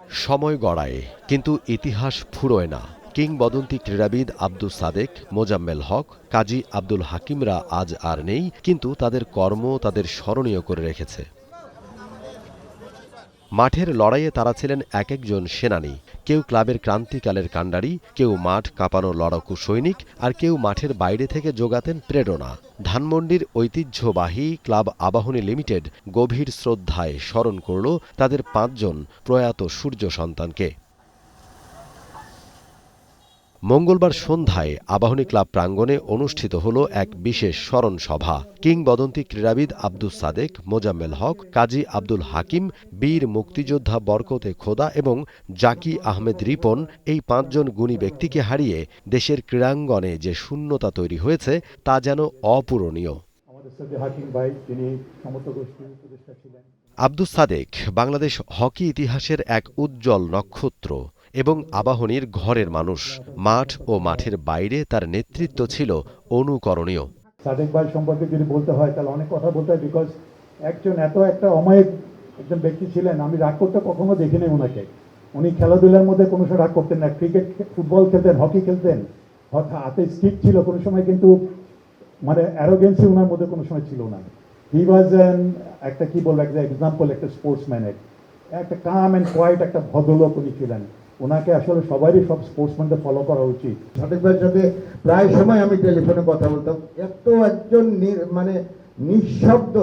সময় গড়ায়, কিন্তু ইতিহাস ফুরোয় না। কিংবদন্তি ক্রীড়াবিদ আব্দুস সাদেক, মোজাম্মেল হক, কাজী আব্দুল হাকিমরা আজ আর নেই, কিন্তু তাদের কর্ম তাদের স্মরণীয় করে রেখেছে। মাঠের লড়াইয়ে তারা ছিলেন এক একজন সেনানী। কেউ ক্লাবের ক্রান্তিকালের কাণ্ডারি, কেউ মাঠ কাঁপানো লড়াকু সৈনিক, আর কেউ মাঠের বাইরে থেকে জোগাতেন প্রেরণা। ধানমন্ডির ঐতিহ্যবাহী ক্লাব আবাহনী লিমিটেড গভীর শ্রদ্ধায় স্মরণ করল তাদের ৫ জন প্রয়াত সূর্য সন্তানকে। মঙ্গলবার সন্ধ্যায় আবাহনী ক্লাব প্রাঙ্গণে অনুষ্ঠিত হল এক বিশেষ স্মরণ সভা। কিংবদন্তি ক্রীড়াবিদ আব্দুস সাদেক, মোজাম্মেল হক, কাজী আব্দুল হাকিম, বীর মুক্তিযোদ্ধা বরকতে খোদা এবং জাকি আহমেদ রিপন, এই ৫ জন গুণী ব্যক্তিকে হারিয়ে দেশের ক্রীড়াঙ্গনে যে শূন্যতা তৈরি হয়েছে তা যেন অপূরণীয়। আব্দুস সাদেক বাংলাদেশ হকি ইতিহাসের এক উজ্জ্বল নক্ষত্র এবং আবাহনীর ঘরের মানুষ। মাঠ ও মাঠের বাইরে তার নেতৃত্ব ছিল অনুকরণীয়। সাদেক ভাই সম্পর্কে যদি বলতে হয় তাহলে অনেক কথা বলতে হয়, বিকজ একটা অমায়িক একজন ব্যক্তি ছিলেন। আমি রাগ করতে কখনো দেখিনি ওনাকে। উনি খেলাধুলার মধ্যে কোনো সময় রাগ করতেন না। ক্রিকেট, ফুটবল খেলতেন, হকি খেলতেন, হাতে স্টিক ছিল, কোনো সময় কিন্তু মানে অ্যারোগেন্সি ওনার মধ্যে কোনো সময় ছিল না। হি ওয়াজ একটা কি বলবো, একটা এক্সাম্পল, একটা স্পোর্টসম্যানের, একটা কাম অ্যান্ড কোয়াইট একটা ভদ্রলোক উনি ছিলেন। ওনাকে আসলে সবারই সব স্পোর্টসম্যানদের ফলো করা উচিত। সাদেক ভাইয়ের সাথে প্রায় সময় আমি টেলিফোনে কথা বলতাম। এত একজন মানে নিঃশব্দ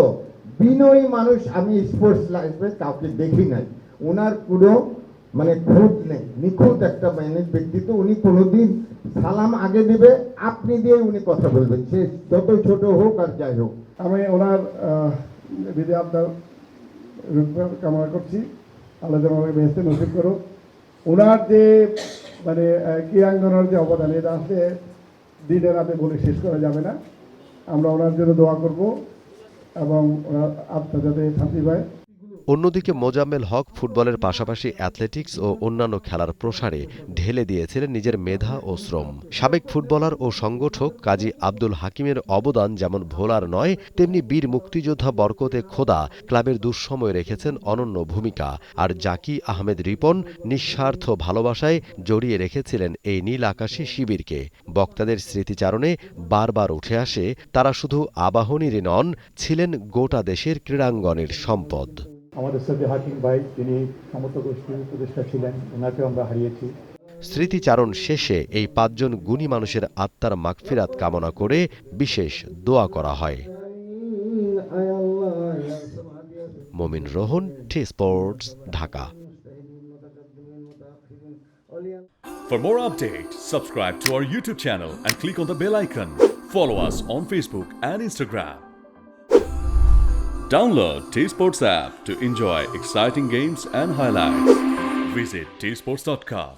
বিনয়ী মানুষ আমি স্পোর্টস লাইফে কাউকে দেখি নাই। ওনার পুরো মানে খুঁত নেই, নিখুঁত একটা ব্যক্তিত্ব। উনি কোনোদিন সালাম আগে দিবে, আপনি দিয়ে উনি কথা বলবেন, সে যত ছোট হোক আর যাই হোক। আমি ওনার বিধি আপনার কামনা করছি, আল্লাহ যেন আমাকে বেহেশতে নসিব করুক। ওনার যে মানে ক্রীড়াঙ্গনের যে অবদান, এটা আসলে দিনে রাতে বলে শেষ করা যাবে না। আমরা ওনার জন্য দোয়া করব এবং ওনার আত্মা যাতে শান্তি পায়। অন্যদিকে মোজাম্মেল হক ফুটবলের পাশাপাশি অ্যাথলেটিক্স ও অন্যান্য খেলার প্রসারে ঢেলে দিয়েছিলেন নিজের মেধা ও শ্রম। সাবেক ফুটবলার ও সংগঠক কাজী আব্দুল হাকিমের অবদান যেমন ভোলার নয়, তেমনি বীর মুক্তিযোদ্ধা বরকতে খোদা ক্লাবের দুঃসময়ে রেখেছেন অনন্য ভূমিকা। আর জাকি আহমেদ রিপন নিঃস্বার্থ ভালোবাসায় জড়িয়ে রেখেছিলেন এই নীল আকাশী শিবিরকে। বক্তাদের স্মৃতিচারণে বারবার উঠে আসে, তারা শুধু আবাহনীরই নন, ছিলেন গোটা দেশের ক্রীড়াঙ্গনের সম্পদ। আমাদের সাথে হাকিম ভাই, তিনি সমস্ত গোষ্ঠীর উপদেষ্টা ছিলেন, ওনাকেও আমরা হারিয়েছি। স্মৃতিচারণ শেষে এই ৫ জন গুণী মানুষের আত্মার মাগফিরাত কামনা করে বিশেষ দোয়া করা হয়। মমিন Rohan, টি-স্পোর্টস, Dhaka. For more updates, subscribe to our YouTube channel and click on the bell icon. Follow us on Facebook and Instagram. Download T-Sports app to enjoy exciting games and highlights. Visit tsports.com.